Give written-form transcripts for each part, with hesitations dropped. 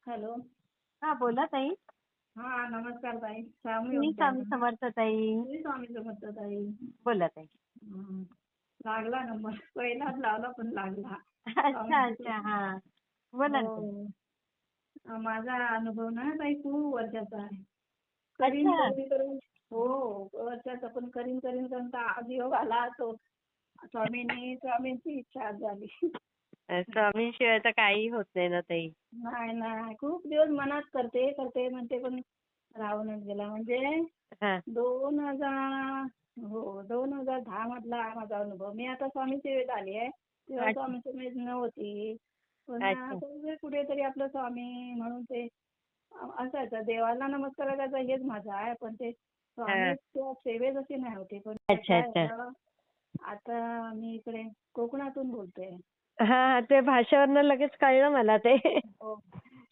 Hello. हा बोला ताई. हा नमस्कार ताई. स्वामी मी स्वामी विवेकानंद. समर्थ ताई. मी स्वामी समर्थ ताई. बोला ताई. हं. लागला नंबर. पहिलाच लावला पण लागला. अच्छा स्वामी अच्छा समर्थ. हा बोला ना ताई. हो. माझा अनुभव ना ताई खूप वर्षाचा आहे. करीन अच्छा करीन करून हो वर्षाचा पण करीन करीन करून तर आज योग आला तो स्वामींची इच्छा आज झाली. स्वामींशिवाय तर काही होत नाही ना ताई. नाही नाही खूप दिवस मनात करते करते म्हणते पण राहूनच गेला म्हणजे हा 2000 हो 2010 मधला हा माझा अनुभव. मी आता स्वामी सेवेत आली आहे. तेव्हा अच्छा स्वामी सेवेत नव्हती. पण अच्छा असं कुठेतरी आपलं स्वामी म्हणून ते असायचं. देवाला नमस्कार करायचा हेच माझं आहे. पण ते हा स्वामी सेवेत अशी नाही होती. पण अच्छा काय अच्छा झालं, आता मी इकडे कोकणातून बोलते. हा हा ते भाषेवरनं लगेच कळलं मला ते. हो.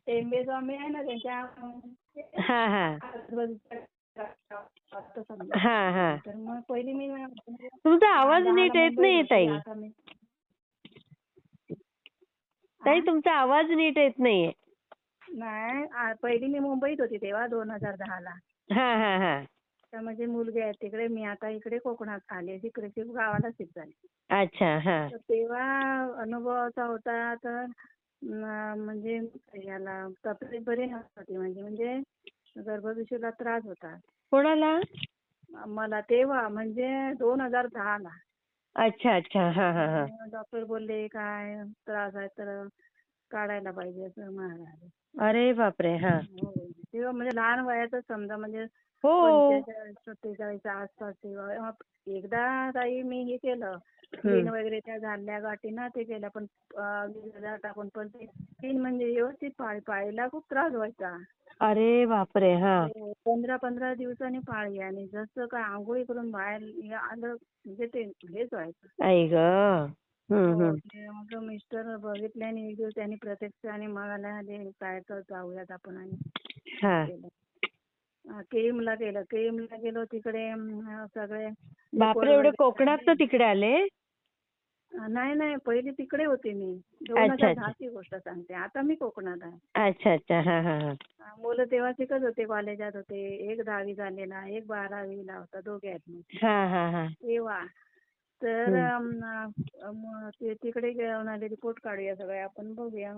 टेंबे स्वामी आहे ना त्यांच्या हा हा आता समजा. हा हा तर मग पहिली मी तुमचा आवाज 10ला नीट येत मुंबईत नाही होती. ताई. आता मी ताई आ? तुमचा आवाज नीट येत नाहीये. नाही पहिली मी मुंबईत होती तेव्हा 2010ला. हा हा हा तर म्हणजे मुलगे आहेत तिकडे. मी आता इकडे कोकणात आले. तिकडे गावाला शिफ्ट झाले. अच्छा हा तर तेव्हा अनुभव असा होता तर म्हणजे याला तब्येत बरी नव्हती म्हणजे गर्भपिशवीला त्रास होता. कोणाला? मला तेव्हा म्हणजे 2010ला. अच्छा अच्छा हा हा हा डॉक्टर बोलले काय त्रास आहे तर काढायला पाहिजे असं म्हणाले. अरे बापरे हा हो. तेव्हा म्हणजे लहान वयातच समजा म्हणजे हो 45-47च्या आसपास तेव्हा एकदा ताई मी हे केलं क्लीन हम्म. वगैरे त्या झाल्या गाठी ना ते केलं पण 20,000 टाकून पण ते क्लीन म्हणजे व्यवस्थित पाळीला खूप त्रास व्हायचा. अरे बापरे हा 15-15 दिवसांनी पाळी आणि जसं काय आंघोळी करून बाहेर आलं म्हणजे ते हेच व्हायचं. आई ग हो. हम्म. ते मग मिस्टर बघितले आणि एक दिवस त्यांनी प्रत्यक्षाने म्हणाले काय तर जाऊयात आपण आणि हे हा केलं. केईमला केलं. केईमला गेलो तिकडे सगळे रिपोर्ट बापरे एवढे वगैरे कोकणात काढले. तर तिकडे आले. नाही नाही पहिली तिकडे होते मी. अच्छा अच्छा 2010ची गोष्ट सांगते. आता मी कोकणात आहे. अच्छा अच्छा हा हा हा मुलं तेव्हा शिकत होते कॉलेजात होते. एक 10वी झालेला एक 12वीला होता. दोघे आहेत मुलं. हा हा हा तेव्हा तर हम्म. ते तिकडे म्हणाले रिपोर्ट काढूया सगळे आपण बघूया.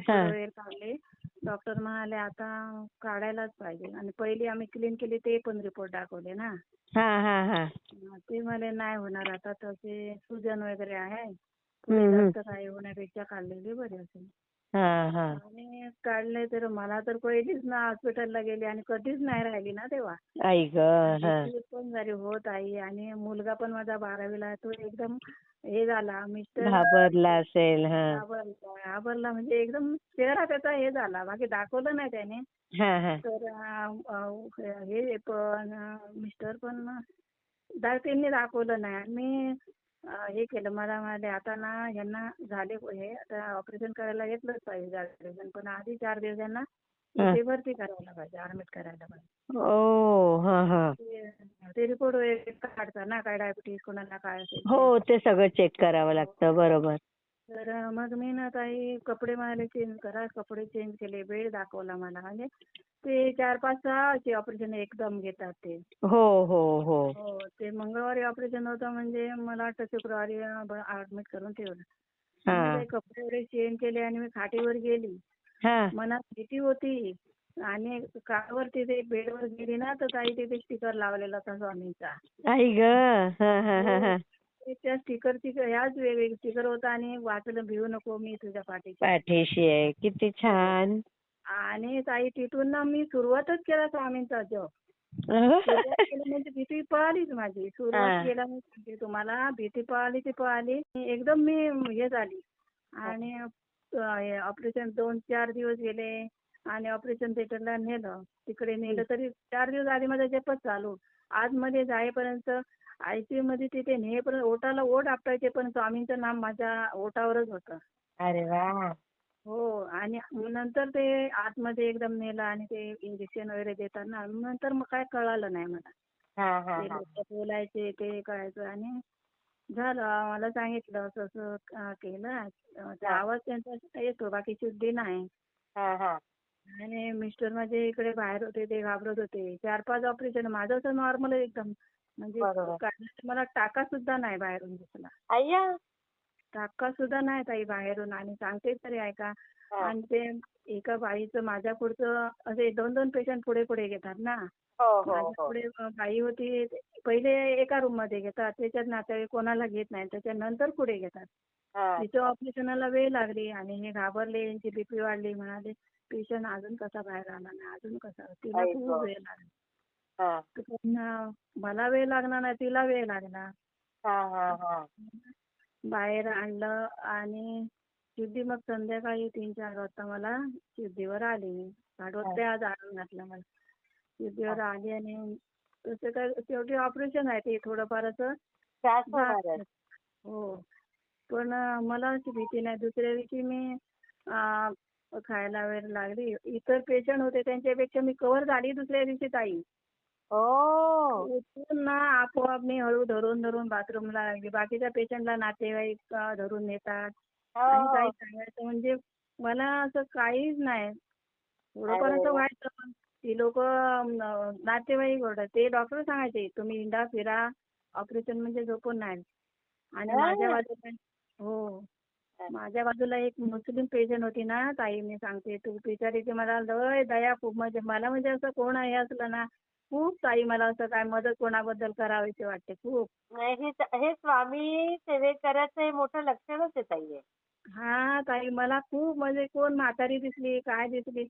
हा रिपोर्ट वगैरे काढले. डॉक्टर म्हणाले आता काढायलाच पाहिजे आणि पहिली आम्ही क्लीन केली ते पण रिपोर्ट दाखवले ना. हा हा हा ते म्हणाले नाही होणार आता तसे सुजन वगैरे आहे. पुढे हम्म. जास्त काही होण्यापेक्षा काढलेली बरी असेल. हा हा आणि काढले तर मला तर पहिलीच ना हॉस्पिटलला गेली आणि कधीच नाही राहिली ना तेव्हा. आई ग हा भीती पण झाली होत आई आणि मुलगा पण माझा 12वीला आहे. तो एकदम हे झाला मिस्टर घाबरला असेल हा घाबरला म्हणजे एकदम चेहरा त्याचा हे झाला. बाकी दाखवलं नाही त्याने. हा हा तर हे पण मिस्टर पण त्यांनी दाखवलं नाही. मी हे केलं मला म्हणाले आता ना यांना झाले हे आता ऑपरेशन करायला घेतलंच पाहिजे ऑपरेशन पण आधी 4 दिवस यांना हा इथे भरती करायला पाहिजे ऍडमिट करायला पाहिजे. ओ हा हा ते रिपोर्ट वगैरे काढतात ना काय डायबिटीज कोणाला काय असेल हो ते. ते सगळं चेक करावं लागतं बरोबर. तर मग मी ना ताई कपडे मला चेंज करा कपडे चेंज केले. बेड दाखवला मला म्हणजे ते 4-5-6 असे ऑपरेशन एकदम घेतात ते. हो हो हो हो ते मंगळवारी ऑपरेशन होतं म्हणजे मला वाटतं शुक्रवारी ऍडमिट करून ठेवलं. हा मी ते कपडे वगैरे चेंज केले आणि मी खाटीवर गेली. हा मनात भीती होती आणि कावर तिथे बेडवर गेली ना तर ताई तिथे स्टिकर लावलेला होता स्वामींचा. आई ग हा हा हा हो. हा त्या स्टिकरची ह्याच वेगवेगळी स्टिकर होता आणि वाचलं भिवू नको मी तुझ्या पाठीशी. पाठीशी आहे किती हो. छान. आणि ताई तिथून ना मी सुरुवातच केला स्वामींचा जप. सुरुवात केली म्हणजे भीती पळालीच माझी. सुरुवात हा केला मी सांगते तुम्हाला भीती पळाली ती पळाली. एकदम मी हे झाली आणि ऑपरेशन 2-4 दिवस गेले आणि ऑपरेशन थिएटरला नेलं. तिकडे नेलं तरी 4 दिवस आधी माझा जपच चालू. आतमध्ये जाईपर्यंत आयसीयू मध्ये तिथे नेपर्यंत ओठाला ओठ आपटायचे पण स्वामींचं नाम माझ्या ओठावरच होतं. अरे वा हो आणि नंतर ते आतमध्ये एकदम नेलं आणि ते इंजेक्शन वगैरे देतात ना नंतर मग काय कळालं नाही मला. हा हा ते हा लोक बोलायचे ते कळायचं आणि झालं मला सांगितलं असं असं केलं. ते आवाज त्यांचा येतो बाकी शुद्धी नाही. हा हा आणि मिस्टर माझे इकडे बाहेर होते, ते घाबरत होते. 4-5 ऑपरेशन. माझं असं नॉर्मल एकदम. म्हणजे बरोबर. मला टाका सुद्धा नाही बाहेरून दिसला. अय्या. टाका सुद्धा नाही ताई बाहेरून. आणि सांगते तरी ऐका. हा. आणि ते एका बाईचं माझ्या पुढचं असे 2-2 पेशंट पुढे पुढे घेतात ना. हो हो माझ्या हो. पुढे बाई होती. पहिले एका रूम मध्ये घेतात, त्याच्यात नातेवाईक कोणाला घेत नाही, त्याच्यानंतर पुढे घेतात. हा. तिचं ऑपरेशनाला वेळ लागली आणि हे घाबरले, यांची बीपी वाढली, म्हणाले पेशंट अजून कसा बाहेर आला नाही, अजून कसा. तिला आई खूप गं. वेळ लागला. हा. तर पण मला वेळ लागला नाही, तिला वेळ लागला. हा हा हा. बाहेर आणलं आणि शुद्धी मग संध्याकाळी 3-4 वाजता मला शुद्धीवर आली मी. भागवते आज आणून घातलं मला. शुद्धीवर आली आणि तसं काय शेवटी ऑपरेशन आहे ते थोडंफार असं त्रास होणारच. झालं. हो. पण मला अशी भीती नाही. दुसऱ्या दिवशी मी खायला वेळ लागली. इतर पेशंट होते त्यांच्यापेक्षा मी कव्हर झाली दुसऱ्या दिवशी ताई. ओ. उठून ना आपोआप मी हळू धरून धरून बाथरूमला लागली. बाकीच्या पेशंटला नातेवाईक धरून नेतात. आणि काही हो. सांगायचं म्हणजे मला असं काहीच नाही. थोडंफार अरे असं वा. व्हायचं पण ती लोक नातेवाईक ओरडत. ते डॉक्टर सांगायचे तुम्ही हिंडा फिरा, ऑपरेशन म्हणजे झोपून नाही. आणि माझ्या हा. बाजूला हो. माझ्या बाजूला एक मुस्लिम पेशंट होती ना ताई, मी सांगते तू बिचारीची मला लय दया खूप. म्हणजे मला म्हणजे असं कोण हे असलं ना खूप ताई मला असं काय मदत कोणाबद्दल करावीशी वाटते खूप. नाही, हे स्वामी सेवेकराचं हे मोठं लक्षणच आहे ताई हे. हा ताई मला खूप म्हणजे कोण म्हातारी दिसली काय दिसली.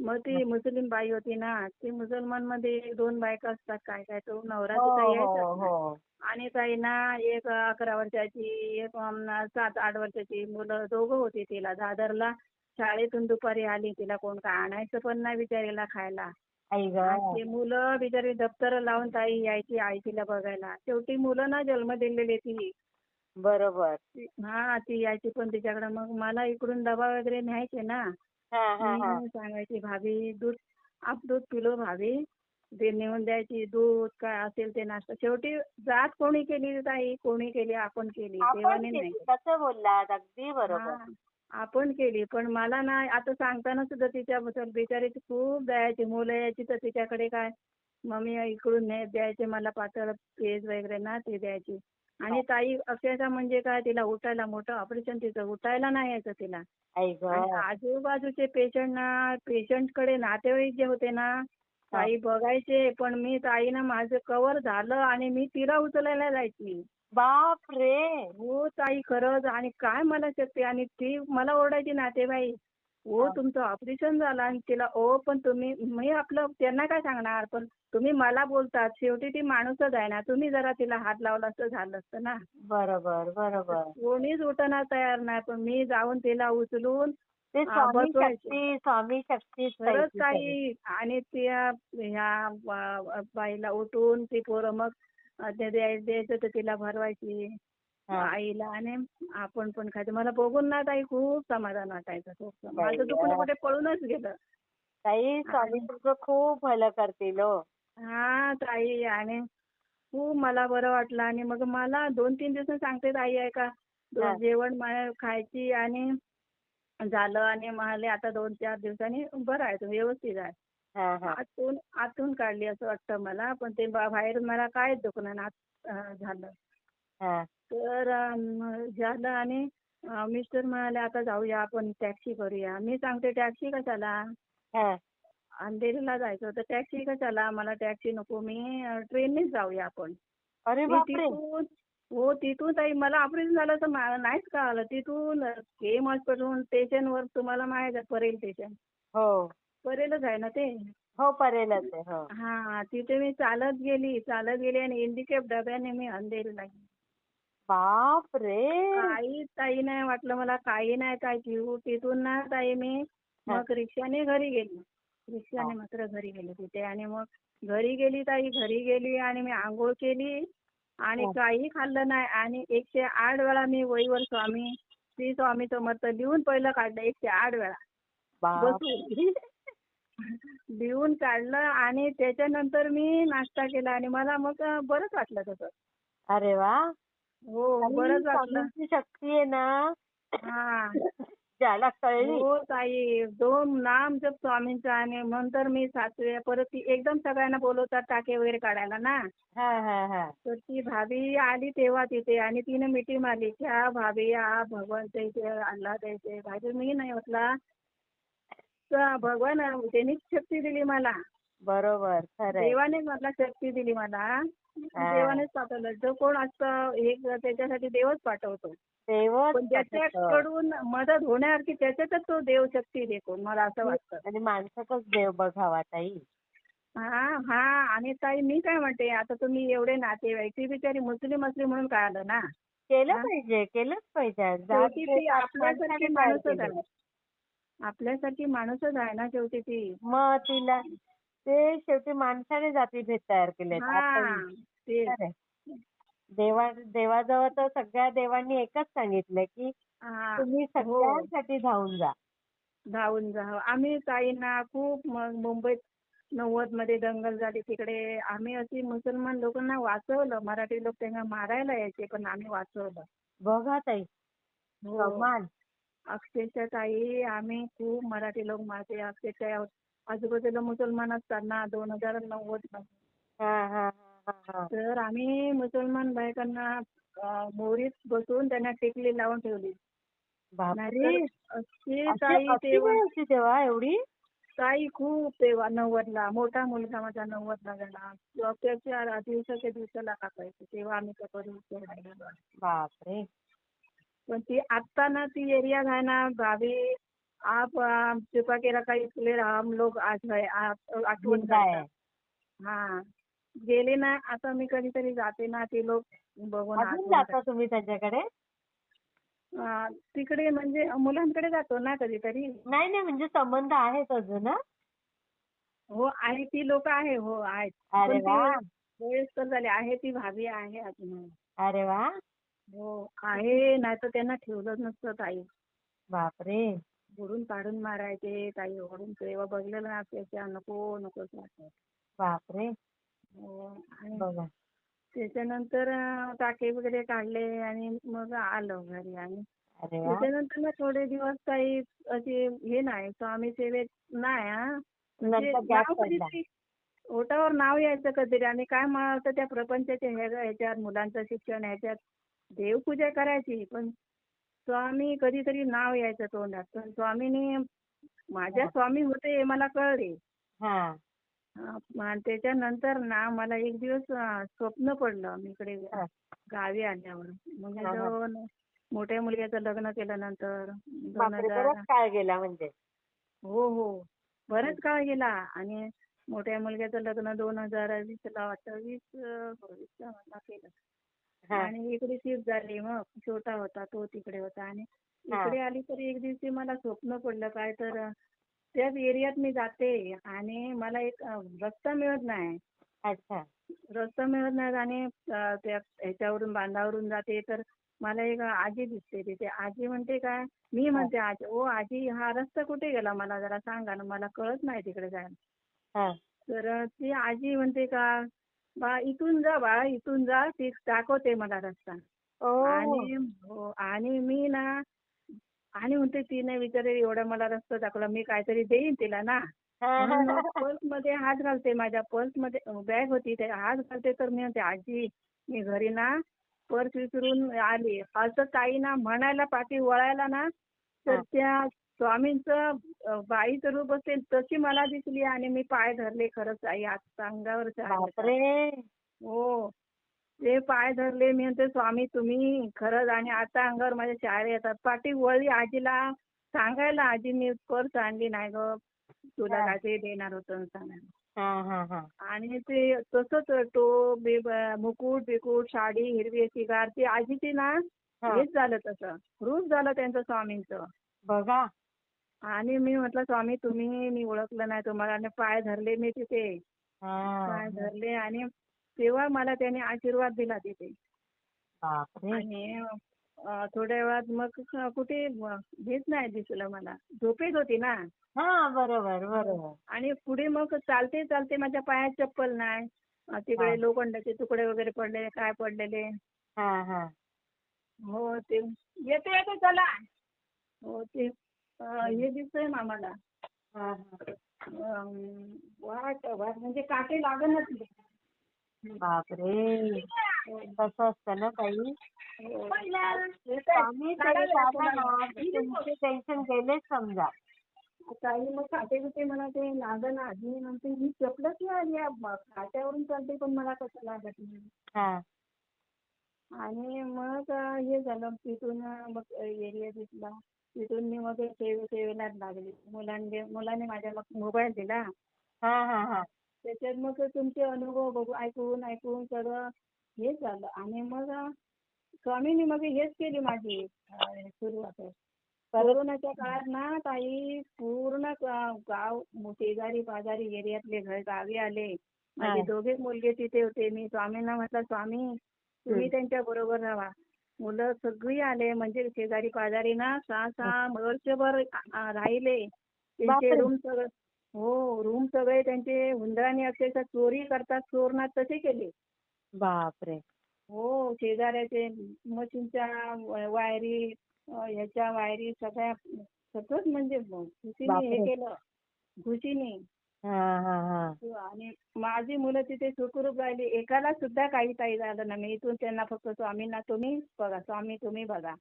मग ती मुस्लिम बाई होती ना, ती मुसलमान मध्ये 2 बायका असतात काय काय, तो नवरा हो तिचा हो यायचाच ना. हो. आणि ताई ना एक 11 वर्षाची, एक 7-8 वर्षाची मुलं दोघं होती तिला दादरला. शाळेतून दुपारी आली, तिला कोण काय आणायचं पण नाही बिचारीला खायला. आई आणि गं. ते मुलं बिचारी दप्तर लावून ताई यायची आई तिला बघायला. शेवटी मुलं ना जन्म दिलेली ती. बरोबर. हा ती यायची पण तिच्याकडे. मग मला इकडून डबा वगैरे न्यायचे ना. हा हा हा. मी सांगायची भाभी दूध, आप दूध पिलो भाभी. ते नेऊन द्यायची दूध काय असेल ते नाश्ता. शेवटी जात कोणी केली ताई, कोणी केली, आपण केली, आपण देवाने नाही केली. केली. कसं बोललात, अगदी बरोबर. हा आपण केली. पण मला ना आता सांगताना सुद्धा तिच्याबद्दल बिचारीची खूप दयाची. मुलं यायची तर तिच्याकडे काय मम्मी इकडून द्यायचे मला पातळ पेज वगैरे ना ते द्यायची. आणि ताई अक्षरशः म्हणजे काय तिला उठायला, मोठं ऑपरेशन तिचं, उठायला नाही यायचं तिला. आई आणि गं. आजूबाजूचे पेशंट ना, पेशंटकडे नातेवाईक जे होते ना हा. ताई बघायचे. पण मी ताई ना माझं कव्हर झालं आणि मी तिला उचलायला जायची. बाप रे. हो ताई खरंच. आणि काय मला शक्ती. आणि ती मला ओरडायची नातेवाईक, ओ हा. तुमचं ऑपरेशन झालं. आणि तिला ओ पण तुम्ही, मी आपलं त्यांना काय सांगणार, पण तुम्ही मला बोलतात. शेवटी ती माणूसच आहे ना, तुम्ही जरा तिला हात लावला असतं झालं असतं ना. बरोबर तर बरोबर. कोणीच उठणार तयार नाही, पण मी जाऊन तिला उचलून ते स्वामी बसवायचे. शक्ती, स्वामी शक्तीच ताई खरंच ती सगळी. ताई. आणि त्या ह्या बाईला उठून ती पोरं मग ते द्यायचं तर तिला भरवायची हा. आईला. आणि आपण पण खायचं. मला बघून ना ताई खूप समाधान वाटायचं. खूप बाई माझं दुखणं गं. कुठे पळूनच गेलं. ताई स्वामी आणि तुमचं खूप भलं करतील हो. हा ताई. आणि खूप मला बरं वाटलं. आणि मग मला 2-3 दिवस सांगते ताई आहे का हा जेवण खायची. आणि झालं. आणि म्हणाले आता 2-4 दिवसांनी बरं आहे, तुम्ही व्यवस्थित आहे. हा हा आतून आतून काढली असं वाटतं मला. पण ते बाहेरून मला काहीच दुखणं ना झालं. हा तर झालं. आणि मिस्टर म्हणाले आता जाऊया आपण टॅक्सी करूया. मी सांगते टॅक्सी कशाला, हा. अंधेरीला जायचं होतं, टॅक्सी कशाला, मला टॅक्सी नको, मी ट्रेननेच जाऊया आपण. अरे मी बापरे. तिथून हो तिथून ताई मला ऑपरेशन झालं तर मला नाहीच कळालं. तिथून केम हॉस्पिटल स्टेशनवर तुम्हाला माहित आहे परेल स्टेशन, हो परेलच आहे ना ते. हो. परेलच आहे हो. हा तिथे मी चालत गेली आणि इंडिकेप डब्याने मी अंधेरीला गेली. बाप रे. काहीच ताई नाही वाटलं मला, काही नाही काय तिथून ना ताई मी हा, मग रिक्षाने घरी गेली. हा, रिक्षाने मात्र घरी गेले तिथे. आणि मग घरी गेली ताई, घरी गेली आणि मी आंघोळ केली आणि हा. काही खाल्लं नाही. आणि 108 वेळा मी वहीवर स्वामी श्री स्वामी समर्थ लिहून पहिलं काढलं 108 वेळा बाप बसून. रे. लिहून काढलं आणि त्याच्यानंतर मी नाश्ता केला आणि मला मग बरंच वाटलं तसं. अरे वा. हो आणि बरंच वाटलं. स्वामींची शक्ती आहे ना. हा ज्याला कळली. हो ताई, दोन नाम जप स्वामींचा आणि नंतर मी 7व्या परत ती एकदम सगळ्यांना बोलवतात टाके वगैरे काढायला ना. हा हा हा. तर ती भाभी आली तेव्हा तिथे आणि तिने मिठी मारली, क्या भाभी आप भगवान द्यायचे अल्लाह द्यायचे. भाभी मी नाही म्हटला, तर भगवान त्यांनीच शक्ती दिली मला. बरोबर, खरंय. देवानेच म्हटलं शक्ती दिली मला. हा. देवानेच पाठवलं. जो कोण असतं एक त्याच्यासाठी देवच पाठवतो. तेव्हाच पण ज्याच्याकडून मदत होण्यासारखी त्याच्यातच तो देव शक्ती देतो मला असं वाटतं. आणि माणसाचाच देव बघावा ताई. हा हा. आणि ताई मी काय म्हणते, आता तुम्ही एवढे नातेवाईक, ती बिचारी मुस्लिम असली म्हणून कळालं ना. केलं हा? पाहिजे, केलंच पाहिजे. शेवटी ती जात आपल्यासारखी माणसाने तयार माणूसच केले. आहे. आपल्यासारखी माणूसच आहे ना शेवटी ती. मग तिला ते शेवटी माणसाने जातीभेद तयार केलेत आताही. हा तेच. खरंय. देवाजवळ तर सगळ्या देवांनी एकच सांगितलंय की हा. तुम्ही हो. सगळ्यांसाठी धावून जा. धावून जा. आम्ही ताईंना खूप मुंबईत 90 मध्ये दंगल झाली तिकडे आम्ही अशी मुसलमान लोकांना वाचवलं. मराठी लोक त्यांना मारायला यायचे पण आम्ही वाचवलं. बघा ताई, हो. कमाल. अक्षरशः ताई आम्ही खूप मराठी लोक मारते. अक्षरशः आजूबाजूला मुसलमान असतात ना 2090 मध्ये. हा हा हा हा. तर आम्ही मुसलमान बायकांना मोरीत बसून त्यांना टिकली लावून ठेवली. नाहीतर बापरे, अशी अशी ताई अशी तेव्हा वेळ होती तेव्हा एवढी? ताई खूप तेव्हा 90ला मोठा मुलगा माझा 90ला झाला. त्याच्या दिवसाच्या दिवसाला टाकायचे तेव्हा आम्ही त्या परिस्थितीत राहिलेलो आहे. बापरे. पण ती आत्ता ना ती एरिया है ना भाभी आप छुपा के रखा इसलिए हम लोग आज है आठवण जिंदा आहे. करतात. हा. गेले ना आता मी कधीतरी जाते ना ते लोक बघून अजून आठवण जाता तुम्ही त्याच्याकडे? तिकडे म्हणजे मुलांकडे जातो ना कधीतरी. नाही नाही, म्हणजे संबंध आहेत अजून ना? हो आहे ती लोक आहे हो आहेत. अरे पण ती वा. वयस्कर झाली आहे ती भाभी आहे अजून. अरे वा. हो आहे नाहीतर त्यांना ठेवलंच नसतं ताई. बापरे. ओढून काढून मारायचे ताई ओढून तेव्हा बघलेलं ना त्याच्या नको नकोच वाटत. बापरे. हो. आणि बघा. त्याच्यानंतर टाके वगैरे काढले आणि मग आलो घरी आणि अरे वा. त्याच्यानंतर ना थोडे दिवस काही असे हे नाही स्वामी सेवेत नाही हा. म्हणजे नंतर गॅप नाव पडला. कधीतरी ओठावर नाव यायचं कधीतरी आणि काय म्हणायचं त्या प्रपंचाच्या ह्याच्यात मुलांचं शिक्षण ह्याच्यात देवपूजा करायची पण स्वामी कधीतरी नाव यायचं तोंडात. पण स्वामीनी माझ्या हा. स्वामी होते हे मला कळले. हा. आणि त्याच्यानंतर ना मला एक दिवस स्वप्न पडलं मी इकडे हा. गावी आल्यावर. म्हणजे हा. मोठ्या मुलग्याचं लग्न केल्यानंतर बापरे, 2000 बराच काळ गेला म्हणजे. हो हो. बराच काळ गेला आणि मोठ्या मुलग्याचं लग्न 2020ला वाटतं 20 ला केलं. हा. आणि इकडे शिफ्ट झाली मग छोटा होता तो तिकडे होता आणि हा. इकडे आली तर एक दिवशी मला स्वप्न पडलं काय तर त्याच एरियात मी जाते आणि मला एक रस्ता मिळत नाही. अच्छा. रस्ता मिळत नाही आणि त्या ह्याच्यावरून बांधावरून जाते तर मला एक आजी दिसते तिथे. आजी म्हणते काय मी हा. म्हणते आजी ओ आजी हा रस्ता कुठे गेला मला जरा सांगा ना मला कळत नाही तिकडे जायला. हा. तर ती आजी म्हणते का बा इथून जा बाळा इथून जा ती दाखवते मला रस्ता. ओ. आणि हो आणि मी ना आणि म्हणते तिने विचारले एवढा मला रस्ता दाखवला मी काहीतरी देईन तिला ना. हा. म्हणून मग हा. पर्समध्ये हात घालते माझ्या पर्समध्ये बॅग होती त्या हात घालते तर मी म्हणते आजी मी घरी ना पर्स विसरून आली. असं ताई ना म्हणायला पाठी वळायला ना तर त्या स्वामींचं बाईचं रूप असेल तशी मला दिसली आणि मी पाय धरले खरंच आई आता अंगावर बापरे. हो. ते पाय धरले मी म्हणते स्वामी तुम्ही खरंच आणि आता अंगावर माझ्या शाळे येतात. पाठी वळली आजीला सांगायला आजी मी पर्स आणली नाही ग तुला हा. काहीतरी देणार होतं सांगायला. हा. हा. हा. आणि ते तसंच तो मुकुट बिकुट साडी हिरवी अशी गार ती आजीची ना हा. हेच झालं तसं रूप झालं त्यांचं स्वामींचं. बघा. आणि मी म्हटलं स्वामी तुम्ही मी ओळखलं नाही तुम्हाला आणि पाय धरले मी तिथे. हा. पाय धरले आणि तेव्हा मला त्याने आशीर्वाद दिला तिथे. बापरे. आणि थोड्या वेळात मग कुठे हेच नाही दिसलं मला झोपेत होती ना. हा. बरोबर बरोबर. आणि पुढे मग चालते चालते माझ्या पायात चप्पल नाही. हा. तिकडे लोखंडाचे तुकडे वगैरे पडलेले काय पडलेले. हा. हा. हो ते येते येते चला. हो ते हे दिसतंय मामाला. हा, हा. वाट वाट म्हणजे काटे लागणच नाही. बापरे, कसं असतं ना ताई. हो. स्वामी सेवेत आला ना की तुमचे टेन्शन गेलेच समजा. काही मग काटे बिटे मला ते लागण आधी म्हणते ही चपलच नाही या काट्यावरून चालते पण मला कसं लागत नाही. हा. आणि मग हे झालं तिथून मग एरिया दिसला. तिथून मी मग सेवेला लागले. मुलाने माझ्या मग मोबाईल दिला. हा, हा, हा. त्याच्यात मग तुमचे अनुभव बघू ऐकून ऐकून सगळं हेच झालं. आणि मग स्वामींनी मग हेच केली माझी सुरुवात. कोरोनाच्या काळात ना ताई पूर्ण गाव शेजारी पाजारी एरियातले गावी आले. माझे दोघे मुलगे तिथे होते. मी स्वामींना म्हटलं स्वामी तुम्ही त्यांच्या बरोबर राहा. मुलं सगळी आले म्हणजे शेजारी पाजारी ना 6 वर्षभर राहिले. त्यांचे रूम सगळं रूम सगळे त्यांचे हुंदराने अक्षरशः चोरी करतात चोरणार तसे केले. बापरे. हो शेजाऱ्याचे मशीनच्या वायरी ह्याच्या वायरी सगळंच म्हणजे घुशीने हे केलं घुशीने. आणि माझी मुलं तिथे सुखरूप राहिली. एकाला सुद्धा काही ताई झालं ना. मी इथून त्यांना फक्त स्वामींना तुम्ही बघा स्वामी तुम्ही बघा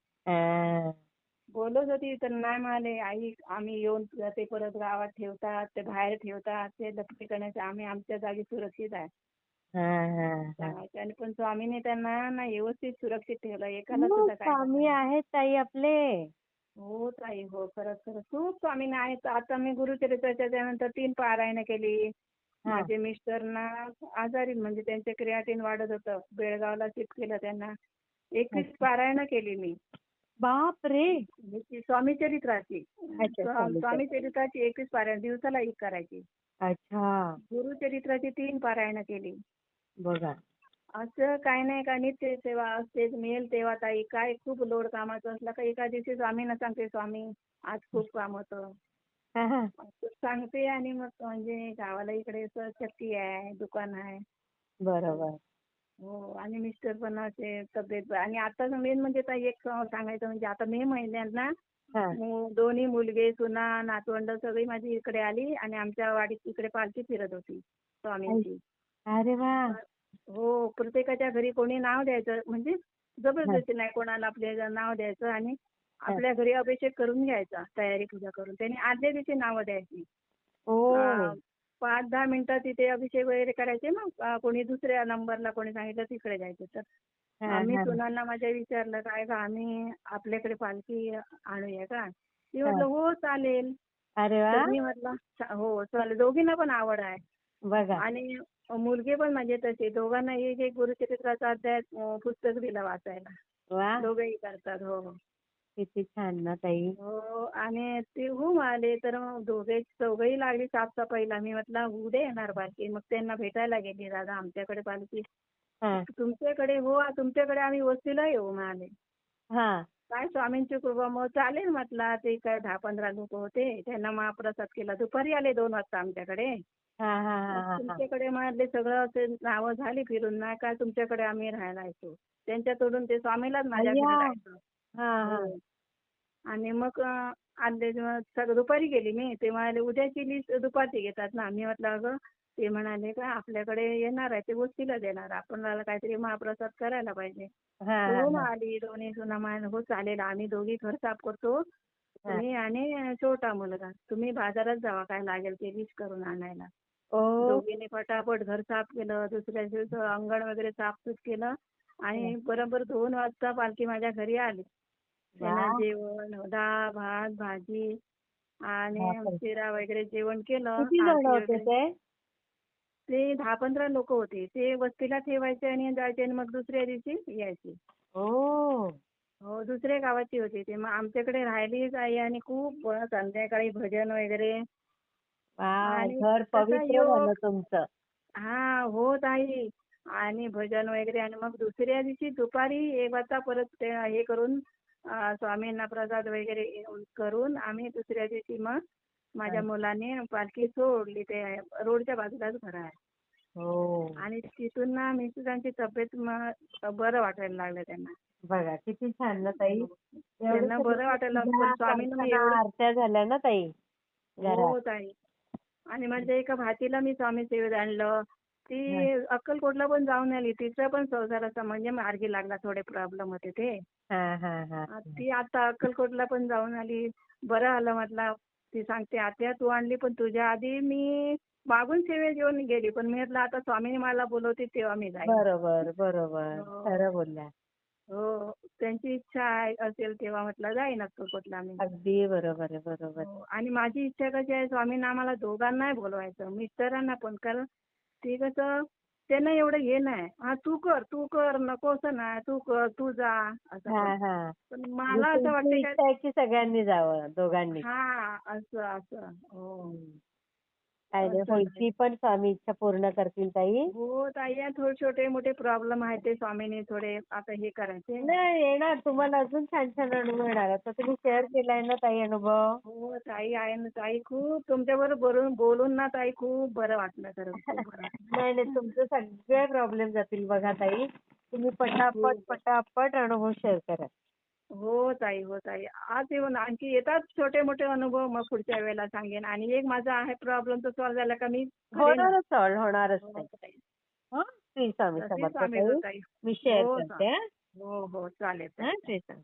बोलत होती तर नाही म्हणाले आई आम्ही येऊन ते परत गावात ठेवतात ते बाहेर ठेवतात ते लक्ष्मी करण्याचे आम्ही आमच्या जागी सुरक्षित आहे. आणि पण स्वामीने त्यांना ना व्यवस्थित सुरक्षित ठेवलं. एकाला सुद्धा काय स्वामी आहेत ताई आपले. हो ताई हो खरंच खरंच खूप स्वामीने आहेत. आता मी गुरुचरित्राच्या त्यानंतर 3 पारायण केली. माझे मिस्टर ना आजारी म्हणजे त्यांचे क्रिएटिन वाढत होतं. बेळगावला शिफ्ट केलं त्यांना. 21 पारायण केली मी. बापरे. स्वामी चरित्राची 21 पारायण दिवसाला 1 करायची. अच्छा. गुरुचरित्राची 3 पारायण केली. बघा असं काय नाही का नित्य सेवा असते मिळेल तेव्हा ताई काय खूप लोड कामाचं असलं का एका दिवशी स्वामींना सांगते स्वामी आज खूप काम होतं सांगते. आणि मग म्हणजे गावाला इकडे चक्की आहे दुकान आहे. बरोबर. हो आणि मिस्टर पण असे तब्येत आणि आता मेन म्हणजे ताई एक सांगायचं म्हणजे आता मे महिन्यात ना दोन्ही मुलगे सुना नातवंड सगळी माझी इकडे आली आणि आमच्या वाडीत इकडे पालखी फिरत होती स्वामींची. अरे वा. हो प्रत्येकाच्या घरी कोणी नाव द्यायचं म्हणजे जबरदस्ती नाही कोणाला आपल्या नाव द्यायचं आणि आपल्या घरी अभिषेक करून घ्यायचा तयारी पूजा करून. त्यांनी आदल्या दिवशी नावं द्यायची. 5-10 मिनिटं तिथे अभिषेक वगैरे करायचे. मग कोणी दुसऱ्या नंबरला कोणी सांगितलं तिकडे जायचं. तर आम्ही सुनांना माझ्या विचारलं काय का आम्ही आपल्याकडे पालखी आणूया का. ती म्हटलं हो चालेल. अरे वा. मी म्हटलं हो चालेल. दोघींना पण आवड आहे. बघा आणि मुलगे पण म्हणजे तसे दोघांना एक गुरुचरित्राचा अध्याय पुस्तक दिलं वाचायला. दोघेही करतात. हो किती छान ना ताई. हो आणि ते आले तर चौघही लागली साफसफाईला. मी म्हटलं उद्या येणार पालखी. मग त्यांना भेटायला गेली दादा आमच्याकडे पालखी तुमच्याकडे तुमच्याकडे आम्ही वस्तीला येऊ म्हणाले. काय स्वामींची कृपा मग चालेल म्हटलं. ते काय 10-15 लोक होते त्यांना महाप्रसाद केला. दुपारी आले 2 वाजता आमच्याकडे. तुमच्याकडे म्हटले सगळं असे नावं झाली फिरून नाही काय तुमच्याकडे आम्ही राहायला येतो. त्यांच्या तोडून ते स्वामीलाच माझ्याकडे राहायचं. आणि मग आले सगळं दुपारी गेली मी. ते म्हणाले उद्याची लिस्ट दुपारची घेतात ना. मी म्हटलं अगं ते म्हणाले का आपल्याकडे येणार आहे ते वस्तीला देणार आपल्याला काहीतरी महाप्रसाद करायला पाहिजे. आली दोन्ही सुना म्हणाले हो चालेल आम्ही दोघी घर साफ करतो. तुम्ही आणि छोटा मुलगा तुम्ही बाजारात जावा काय लागेल ते लिस्ट करून आणायला. दोघींनी फटाफट घर साफ केलं. दुसऱ्या दिवशी अंगण वगैरे साफसूफ केलं आणि बरोबर 2 वाजता पालखी माझ्या घरी आली. त्यांना जेवण डाळ भात भाजी आणि शिरा वगैरे जेवण केलं. ते 10-15 लोक होते. ते वस्तीला ठेवायचे आणि जायचे आणि मग दुसऱ्या दिवशी यायचे. हो दुसऱ्या गावाची होती ते. मग आमच्याकडे राहिलीच आई आणि खूप संध्याकाळी भजन वगैरे. घर पवित्र झालं तुमचं. हो ताई. आणि भजन वगैरे आणि मग दुसऱ्या दिवशी दुपारी 1 वाजता परत हे करून स्वामींना प्रसाद वगैरे करून आम्ही दुसऱ्या दिवशी मग माझ्या मुलाने पालखी सोडली. ते रोडच्या बाजूलाच घर आहे. हो. आणि तिथून ना मिस्टरांची तब्येत बरं वाटायला लागलं त्यांना. बघा किती छान ना ताई. एवढं त्यांना बरं वाटायला लागलं. पण सगळं स्वामींना मी प्रार्थना, एवढं आरत्या झाल्या ना ताई घरात. हो ताई. आणि माझ्या एका भाचीला मी स्वामी सेवेत आणलं. हं. ती अक्कलकोटला पण जाऊन आली. तिचा पण संसाराचा म्हणजे मार्गी लागला. थोडे प्रॉब्लेम होते ते. हां, हां, हां. ती आता अक्कलकोटला पण जाऊन आली. बरं आलं म्हटलं. ती सांगते आत्या तू आणली पण तुझ्या आधी मी मागून सेवेत येऊन गेली. पण मी म्हटलं आता स्वामींनी मला बोलवते तेव्हा मी जाईन. बरोबर, बरोबर. हो. खरं बोलल्या. हो. त्यांची इच्छा असेल तेव्हा म्हटलं जाईन अक्कलकोटला मी. अगदी बरोबर आहे, बरोबर. हो. आणि माझी इच्छा कशी आहे स्वामींना आम्हाला दोघांनाही बोलवायचं. मिस्टरांना पण. कारण ते कसं त्यांना एवढं हे नाही. हा तू कर नको असं नाही. तू कर, तू जा असं पण. हां, हां. पण म्हणजे मला असं तुमची वाटतं का इच्छा आहे की सगळ्यांनी जावं, दोघांनी. असं असं. हो. हं. काय नाही असं होईल. नाही. ती पण स्वामी इच्छा पूर्ण करतील ताई. हो ताई थोडे छोटे मोठे प्रॉब्लेम आहेत ते स्वामींनी थोडे आता हे करायचे. नाही येणार तुम्हाला अजून छान छान अनुभव येणार. आता तुम्ही शेअर केलाय ना ताई अनुभव. हो ताई आहे ना ताई खूप तुमच्याबरोबर बोलून ना ताई खूप बरं वाटलं खरंच खूप बरं नाही नाही वाटलं. तुमचे सगळे प्रॉब्लेम जातील बघा ताई. तुम्ही पटापट हो पटापट अनुभव शेअर करा. हो ताई हो ताई. आज येऊन आणखी येतात छोटे मोठे अनुभव मग पुढच्या वेळेला सांगेन. आणि एक माझा आहे प्रॉब्लेम तो सॉल्व्ह झाला का मी करेनच. होणारच सॉल्व होणारच हो ताई. ताई. हं? श्री स्वामी तशी समर्थ स्वामी हो ताई. ताई. मी शेअर हो करते हं. हो हो चालेल हं, ताई. श्री स्वामी.